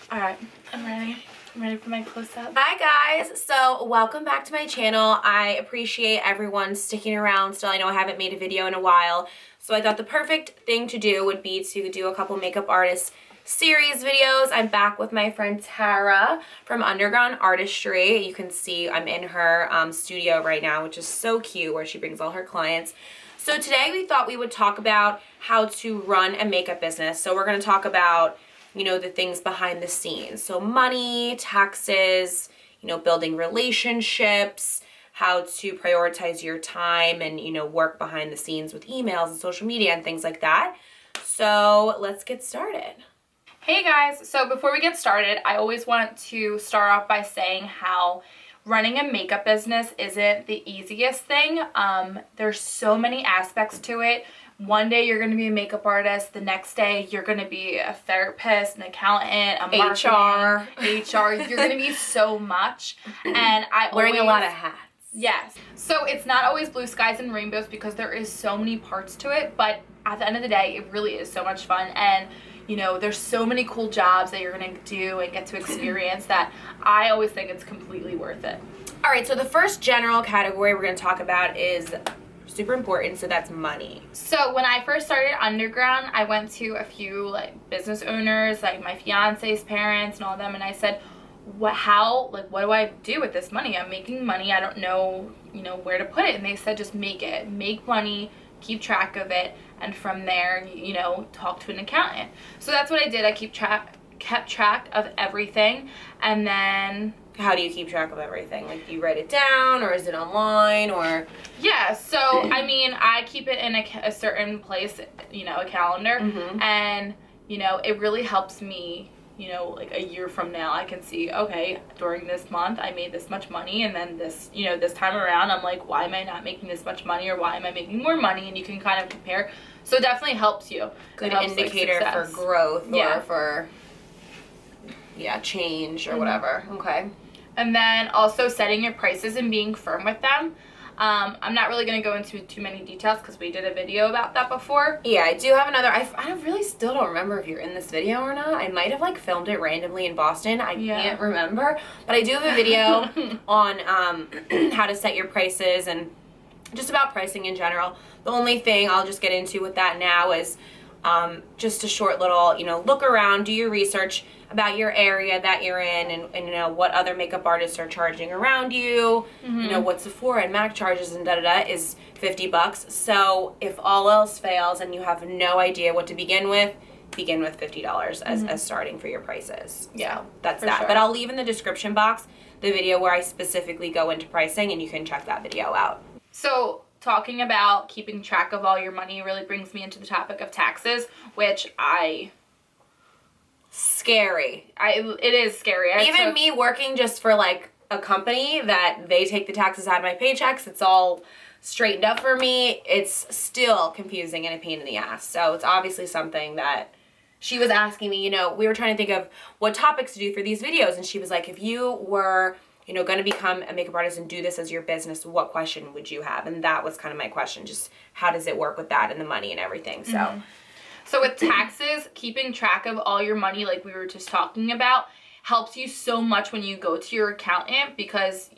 All right, I'm ready. I'm ready for my close-up. Hi guys, so welcome back to my channel. I appreciate everyone sticking around still. I know I haven't made a video in a while, so I thought the perfect thing to do would be to do a couple makeup artist series videos. I'm back with my friend Tara from Underground Artistry. You can see I'm in her studio right now, which is so cute, where she brings all her clients. So today we thought we would talk about how to run a makeup business. So we're going to talk about, you know, the things behind the scenes. So money, taxes, you know, building relationships, how to prioritize your time and, you know, work behind the scenes with emails and social media and things like that. So let's get started. Hey guys, so before we get started, I always want to start off by saying how running a makeup business isn't the easiest thing. There's so many aspects to it. One day you're going to be a makeup artist, the next day you're going to be a therapist, an accountant, a HR. You're going to be so much, and Wearing a lot of hats. Yes. So it's not always blue skies and rainbows because there is so many parts to it, but at the end of the day, it really is so much fun. And you know, there's so many cool jobs that you're going to do and get to experience that I always think it's completely worth it. All right, so the first general category we're going to talk about is super important, so that's money. So when I first started Underground, I went to a few like business owners, like my fiance's parents and all of them, and I said, what do I do with this money? I'm making money. I don't know, you know, where to put it. And they said, just make it. Make money, keep track of it, and from there, you know, talk to an accountant. So that's what I did. I kept track of everything. And then how do you keep track of everything? Like, do you write it down, or is it online, or? Yeah, so I mean, I keep it in a certain place, you know, a calendar, and you know, it really helps me. You know, like a year from now, I can see, okay, during this month I made this much money, and then this, you know, this time around I'm like, why am I not making this much money, or why am I making more money? And you can kind of compare. So it definitely helps you. Good indicator for growth, or for change or whatever. Okay. And then also setting your prices and being firm with them. I'm not really going to go into too many details because we did a video about that before. Yeah, I do have another. I really still don't remember if you're in this video or not. I might have like filmed it randomly in Boston. I can't remember. But I do have a video on how to set your prices and just about pricing in general. The only thing I'll just get into with that now is just a short little, you know, look around, do your research about your area that you're in, and you know, what other makeup artists are charging around you. You know, what Sephora and MAC charges and da-da-da is $50. So if all else fails and you have no idea what to begin with $50 as starting for your prices. Yeah, so that's that. Sure. But I'll leave in the description box the video where I specifically go into pricing, and you can check that video out. So talking about keeping track of all your money really brings me into the topic of taxes, which scary. It is scary. Even me working just for like a company that they take the taxes out of my paychecks, it's all straightened up for me. It's still confusing and a pain in the ass. So it's obviously something that she was asking me, you know, we were trying to think of what topics to do for these videos, and she was like, if you were, you know, going to become a makeup artist and do this as your business, what question would you have? And that was kind of my question, just how does it work with that and the money and everything. So So with taxes, keeping track of all your money, like we were just talking about, helps you so much when you go to your accountant because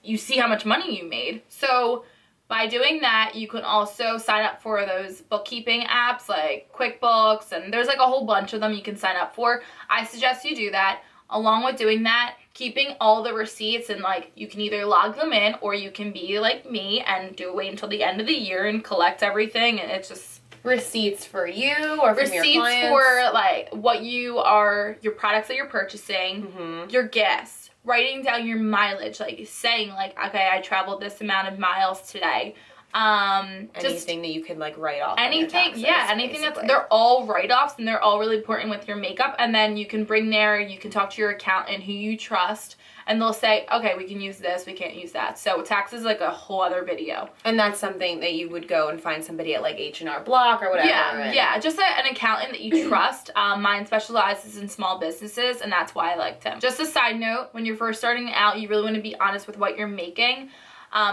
you see how much money you made. So by doing that, you can also sign up for those bookkeeping apps like QuickBooks, and there's like a whole bunch of them you can sign up for. I suggest you do that. Along with doing that, keeping all the receipts, and like you can either log them in, or you can be like me and wait until the end of the year and collect everything, and it's just receipts for you or from your clients? Receipts for like what your products that you're purchasing, your guests, writing down your mileage, like saying like, okay, I traveled this amount of miles today. Anything that you could like write off. Anything, anything basically. they're all write-offs, and they're all really important with your makeup. And then you can you can talk to your accountant who you trust, and they'll say, okay, we can use this, we can't use that. So taxes is like a whole other video. And that's something that you would go and find somebody at like H&R Block or whatever. Yeah, just an accountant that you trust. Mine specializes in small businesses, and that's why I liked him. Just a side note, when you're first starting out, you really want to be honest with what you're making.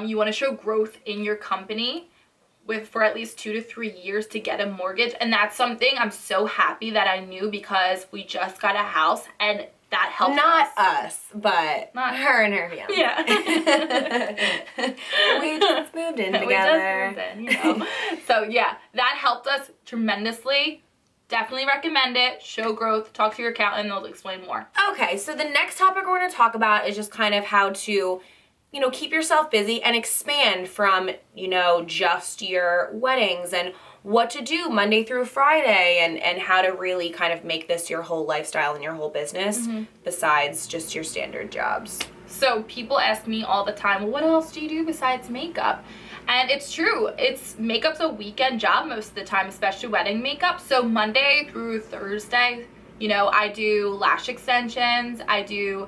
You want to show growth in your company. with for at least 2 to 3 years to get a mortgage. And that's something I'm so happy that I knew because we just got a house and that helped Not us, but Not her and her fiance. Yeah. We just moved in together. We just moved in, you know. So yeah, that helped us tremendously. Definitely recommend it. Show growth. Talk to your accountant and they'll explain more. Okay, so the next topic we're going to talk about is just kind of how to, you know, keep yourself busy and expand from, you know, just your weddings and what to do Monday through Friday and how to really kind of make this your whole lifestyle and your whole business besides just your standard jobs. So people ask me all the time, well, what else do you do besides makeup? And it's true. Makeup's a weekend job most of the time, especially wedding makeup. So Monday through Thursday, you know, I do lash extensions. I do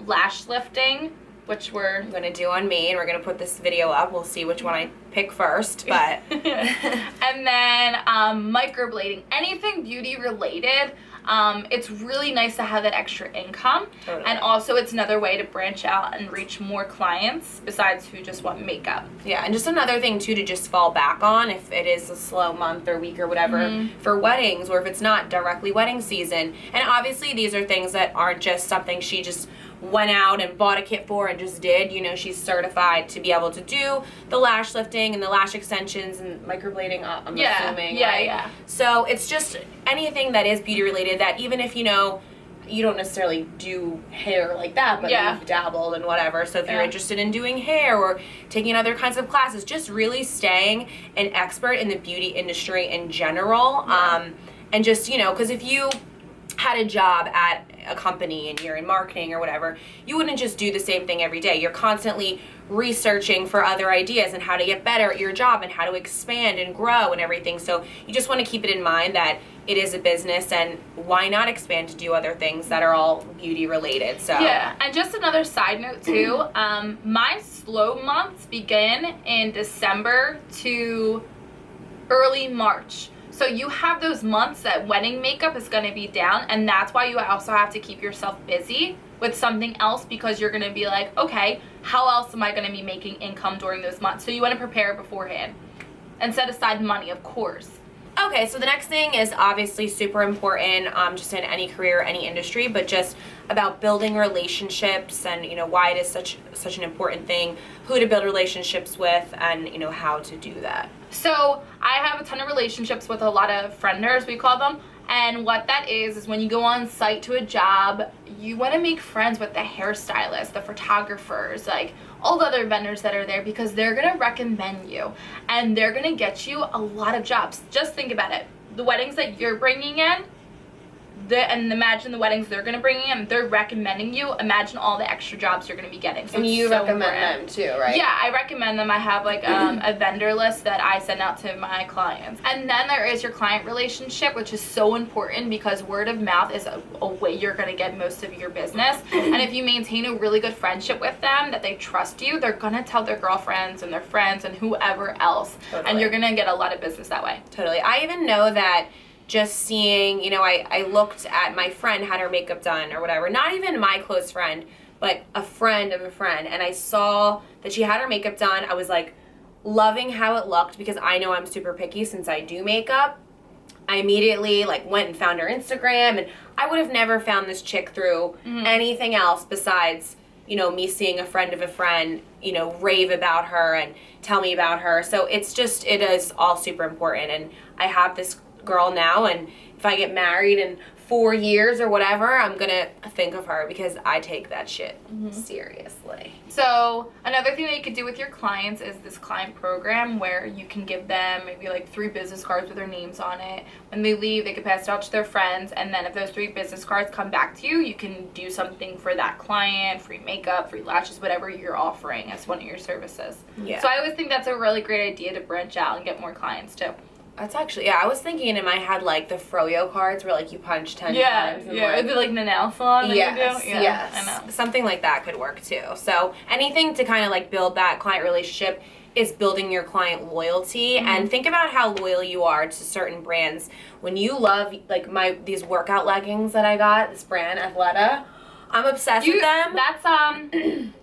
lash lifting, which we're going to do on me, and we're going to put this video up. We'll see which one I pick first, but... And then microblading. Anything beauty related. It's really nice to have that extra income. Totally. And also it's another way to branch out and reach more clients besides who just want makeup. Yeah, and just another thing too to just fall back on if it is a slow month or week or whatever for weddings, or if it's not directly wedding season. And obviously these are things that aren't just something she just went out and bought a kit for and just did. You know, she's certified to be able to do the lash lifting and the lash extensions and microblading, I'm assuming. Yeah. So it's just anything that is beauty related that even if, you know, you don't necessarily do hair like that, but you've dabbled and whatever. So if you're interested in doing hair or taking other kinds of classes, just really staying an expert in the beauty industry in general. And just, you know, because if you had a job at a company and you're in marketing or whatever, you wouldn't just do the same thing every day. You're constantly researching for other ideas and how to get better at your job and how to expand and grow and everything. So you just want to keep it in mind that it is a business and why not expand to do other things that are all beauty related. So yeah, and just another side note too, my slow months begin in December to early March. So you have those months that wedding makeup is going to be down, and that's why you also have to keep yourself busy with something else, because you're going to be like, okay, how else am I going to be making income during those months? So you want to prepare beforehand and set aside money, of course. Okay, so the next thing is obviously super important, just in any career, any industry, but just about building relationships and, you know, why it is such an important thing, who to build relationships with, and, you know, how to do that. So I have a ton of relationships with a lot of frienders, we call them. And what that is when you go on site to a job, you want to make friends with the hairstylists, the photographers, like all the other vendors that are there, because they're going to recommend you and they're going to get you a lot of jobs. Just think about it. The weddings that you're bringing in, and imagine the weddings they're going to bring in, they're recommending you. Imagine all the extra jobs you're going to be getting. So and you so recommend important. them too, right? Yeah, I recommend them. I have like a vendor list that I send out to my clients. And then there is your client relationship, which is so important because word of mouth is a way you're going to get most of your business. And if you maintain a really good friendship with them, that they trust you, they're going to tell their girlfriends and their friends and whoever else. Totally. And you're going to get a lot of business that way. Totally. I even know that just seeing, you know, I looked at my friend had her makeup done or whatever, not even my close friend, but a friend of a friend, and I saw that she had her makeup done. I was like loving how it looked because I know I'm super picky since I do makeup. I immediately like went and found her Instagram, and I would have never found this chick through anything else besides, you know, me seeing a friend of a friend, you know, rave about her and tell me about her. So it is all super important. And I have this girl now, and if I get married in 4 years or whatever, I'm gonna think of her because I take that shit seriously. So another thing that you could do with your clients is this client program where you can give them maybe like 3 business cards with their names on it. When they leave, they can pass it out to their friends, and then if those 3 business cards come back to you, you can do something for that client, free makeup, free lashes, whatever you're offering as one of your services. Yeah. So I always think that's a really great idea to branch out and get more clients too. That's actually, I was thinking in my head like the Froyo cards where like you punch 10 times. And It'd be like the nail salon that yes, you do. yes. I know. Something like that could work too. So anything to kind of like build that client relationship is building your client loyalty. And think about how loyal you are to certain brands. When you love like these workout leggings that I got, this brand Athleta, I'm obsessed with them. That's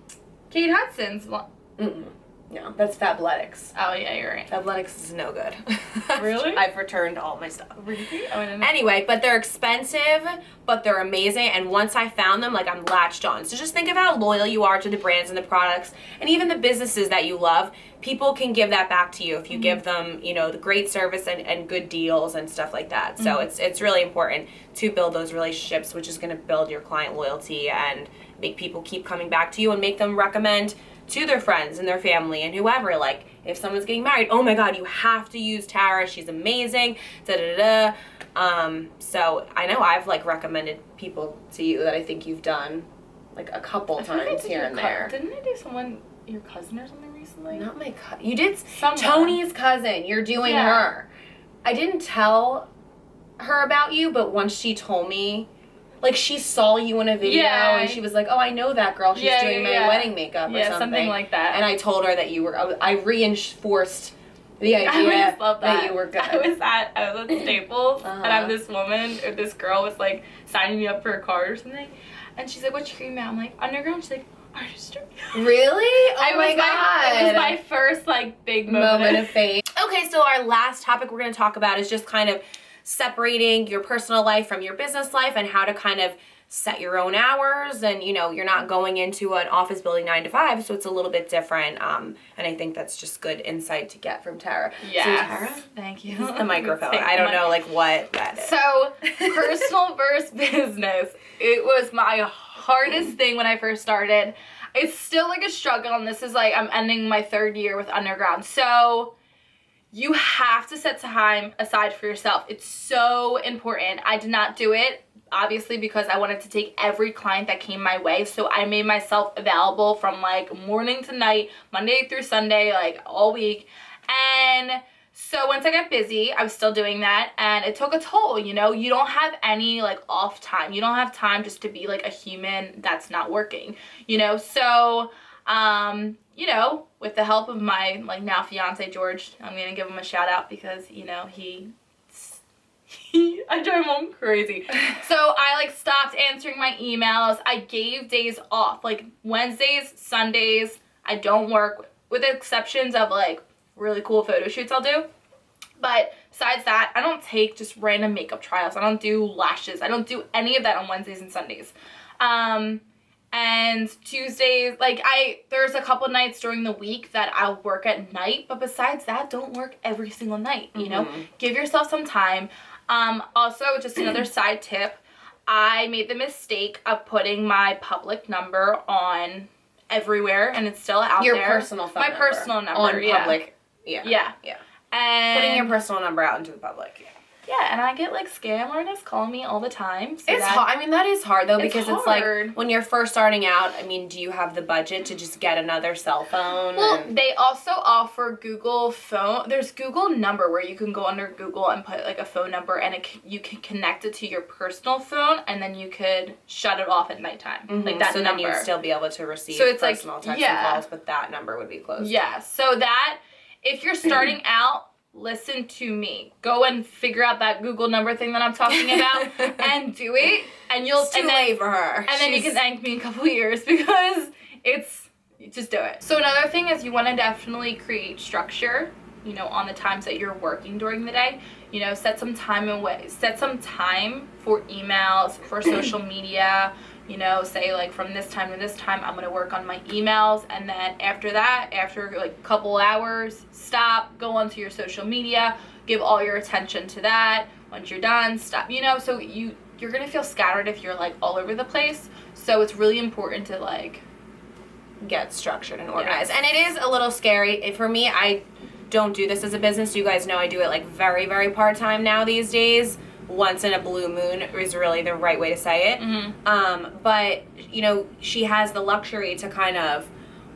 Kate Hudson's. No, that's Fabletics. Oh, yeah, you're right. Fabletics is no good. Really? I've returned all my stuff. Really? Oh, I didn't know. Anyway, but they're expensive, but they're amazing. And once I found them, like, I'm latched on. So just think of how loyal you are to the brands and the products and even the businesses that you love. People can give that back to you if you give them, you know, the great service and good deals and stuff like that. So it's really important to build those relationships, which is going to build your client loyalty and make people keep coming back to you and make them recommend to their friends and their family and whoever. Like, if someone's getting married, oh my God, you have to use Tara. She's amazing. So I know I've, like, recommended people to you that I think you've done, like, a couple times here and there. Didn't I do someone, your cousin or something recently? Not my cousin. You did Someone. Tony's cousin. You're doing her. I didn't tell her about you, but once she told me, like, she saw you in a video and she was like, oh, I know that girl. She's doing my wedding makeup or something. Yeah, something like that. And I told her that you were, I reinforced the idea I love that you were good. I was at Staples and I have this woman, or this girl was like signing me up for a card or something. And she's like, what's your email? I'm like, Underground. She's like, Artistry. Really? Oh my God. It was my first, like, big moment of fame. Okay, so our last topic we're going to talk about is just kind of separating your personal life from your business life and how to kind of set your own hours. And, you know, you're not going into an office building 9 to 5, so it's a little bit different. And I think that's just good insight to get from Tara. Yes. So, Tara? Thank you. This is the microphone. I don't know, like, what that is. So, personal versus business. It was my hardest thing when I first started. It's still, like, a struggle, and this is, like, I'm ending my 3rd year with Underground. So, you have to set time aside for yourself. It's so important. I did not do it, obviously, because I wanted to take every client that came my way. So I made myself available from, like, morning to night, Monday through Sunday, like, all week. And so once I got busy, I was still doing that, and it took a toll, you know? You don't have any, like, off time. You don't have time just to be, like, a human that's not working, you know? So, you know, with the help of my, like, now fiance, George, I'm going to give him a shout out because, you know, I drive him crazy. So I, like, stopped answering my emails. I gave days off, like, Wednesdays, Sundays, I don't work, with the exceptions of, like, really cool photo shoots I'll do. But besides that, I don't take just random makeup trials. I don't do lashes. I don't do any of that on Wednesdays and Sundays. And Tuesdays, like, there's a couple nights during the week that I'll work at night, but besides that, don't work every single night, you know? Give yourself some time. Also, just another side tip, I made the mistake of putting my public number on everywhere, and it's still out there. Your personal phone number. My personal number, on public. Yeah. And putting your personal number out into the public. Yeah, and I get, like, scam artists calling me all the time. So it's hard. I mean, that is hard, though, because it's like, when you're first starting out, I mean, do you have the budget to just get another cell phone? Well, they also offer Google phone. There's Google number where you can go under Google and put, like, a phone number, and you can connect it to your personal phone, and then you could shut it off at nighttime. Like, that so number. then you'd still be able to receive personal text and calls, but that number would be closed. Yeah, so that, if you're starting out, listen to me. Go and figure out that Google number thing that I'm talking about and do it. And it's too late for her. And then you can thank me in a couple of years because just do it. So another thing is you want to definitely create structure, you know, on the times that you're working during the day. You know, set some time away. Set some time for emails, for social media. You know, say, like, from this time to this time, I'm going to work on my emails. And then after that, after, like, a couple hours, stop, go onto your social media, give all your attention to that. Once you're done, stop. You know, so you're going to feel scattered if you're, like, all over the place. So it's really important to, like, get structured and organized. And it is a little scary. For me, I don't do this as a business. You guys know I do it, like, very, very part-time now these days. Once in a blue moon is really the right way to say it. But, you know, she has the luxury to kind of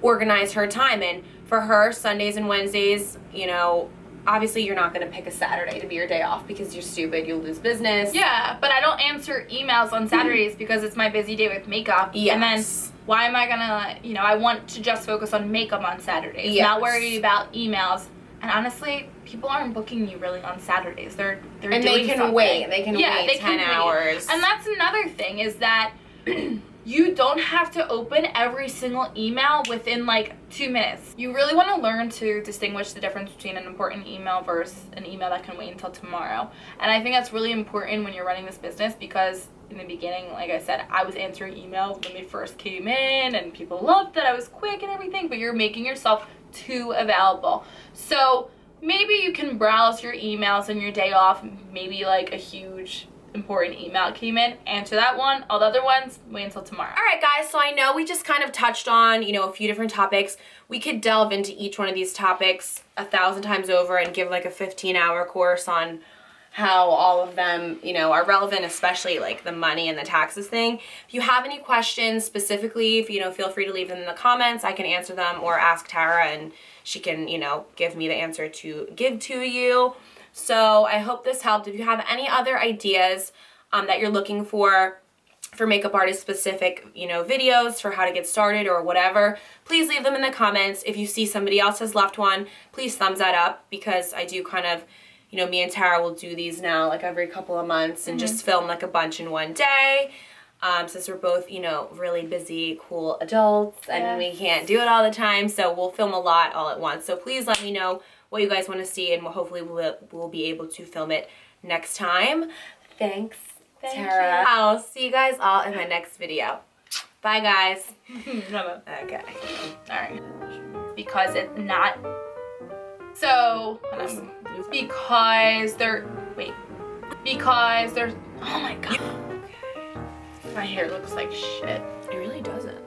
organize her time. And for her, Sundays and Wednesdays, you know, obviously you're not going to pick a Saturday to be your day off because you're stupid. You'll lose business. Yeah, but I don't answer emails on Saturdays because it's my busy day with makeup. Yes. And then why am I going to, you know, I want to just focus on makeup on Saturdays. Not worry about emails. And honestly, people aren't booking you really on Saturdays. They're and doing they can something. wait. They can wait they 10 hours. And that's another thing is that You don't have to open every single email within like 2 minutes. You really want to learn to distinguish the difference between an important email versus an email that can wait until tomorrow. And I think that's really important when you're running this business, because in the beginning, like I said, I was answering emails when they first came in and people loved that I was quick and everything, but you're making yourself too available. So maybe you can browse your emails on your day off, maybe like a huge important email came in, answer that one. All the other ones, wait until tomorrow. All right, guys, so I know we just kind of touched on, a few different topics. We could delve into each one of these topics 1,000 times over and give like a 15-hour course on how all of them, are relevant, especially like the money and the taxes thing. If you have any questions specifically, feel free to leave them in the comments. I can answer them, or ask Tara and she can, give me the answer to give to you. So I hope this helped. If you have any other ideas that you're looking for makeup artist specific, videos for how to get started or whatever, please leave them in the comments. If you see somebody else has left one, please thumbs that up, because I do kind of, me and Tara will do these now like every couple of months and just film like a bunch in one day. Since we're both, really busy, cool adults, and we can't do it all the time, so we'll film a lot all at once. So please let me know what you guys want to see, and hopefully we'll be able to film it next time. Thanks, Tara. You. I'll see you guys all in my next video. Bye, guys. Okay. All right. Because it's not. So, because they're. Because there's. Oh my god. My hair looks like shit. It really doesn't.